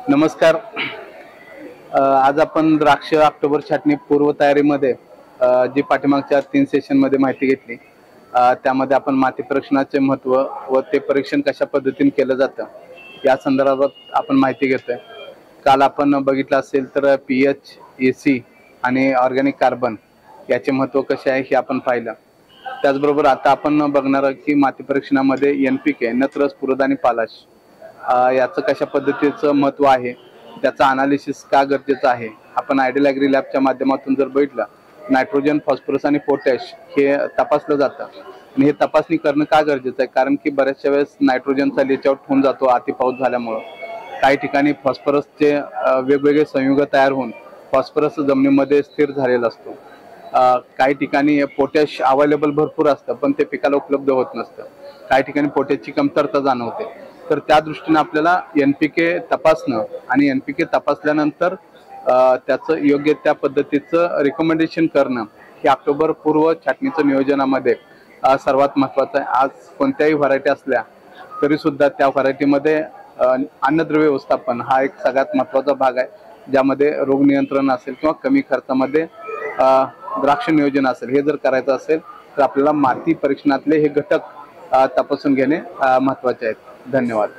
नमस्कार. आज आपण द्राक्ष ऑक्टोबर छाटणी पूर्व तयारीमध्ये जी पाठीमागच्या 3 सेशनमध्ये माहिती घेतली, त्यामध्ये आपण माती परीक्षणाचे महत्त्व व ते परीक्षण कशा पद्धतीने केलं जातं या संदर्भात आपण माहिती घेतोय. काल आपण बघितलं असेल तर पीएच, एसी आणि ऑर्गॅनिक कार्बन याचे महत्त्व कसे आहे हे आपण पाहिलं. त्याचबरोबर आता आपण बघणार आहोत की माती परीक्षणामध्ये एनपीके, नत्र, स्फुरद आणि पालाश याचं कशा पद्धतीचं महत्त्व आहे, त्याचा अनालिसिस का गरजेचं आहे. आपण आयडियल ॲग्री लॅबच्या माध्यमातून जर बघितलं, नायट्रोजन, फॉस्फरस आणि पोटॅश हे तपासलं जातं आणि हे तपासणी करणं का गरजेचं आहे, कारण की बऱ्याचशा वेळेस नायट्रोजनचा लीचआउट होऊन जातो अति पाऊस झाल्यामुळं. काही ठिकाणी फॉस्फरसचे वेगवेगळे संयुग तयार होऊन फॉस्फरस जमिनीमध्ये स्थिर झालेला असतो. काही ठिकाणी पोटॅश अवेलेबल भरपूर असतं पण ते पिकाला उपलब्ध होत नसतं. काही ठिकाणी पोटॅशची कमतरता जाणवते. तर त्या दृष्टीने आपल्याला एनपीके तपासणं आणि एनपीके तपासल्यानंतर त्याचं योग्य त्या पद्धतीचं रिकमेंडेशन करणं हे ऑक्टोबर पूर्व छाटणीचं नियोजनामध्ये सर्वात महत्त्वाचं आहे. आज कोणत्याही व्हरायटी असल्या तरीसुद्धा त्या व्हरायटीमध्ये अन्नद्रव्य व्यवस्थापन हा एक सगळ्यात महत्त्वाचा भाग आहे, ज्यामध्ये रोग नियंत्रण असेल किंवा कमी खर्चामध्ये द्राक्ष नियोजन असेल. हे जर करायचं असेल तर आपल्याला माती परीक्षणातले हे घटक तपासून घेणे महत्त्वाचे आहेत. धन्यवाद.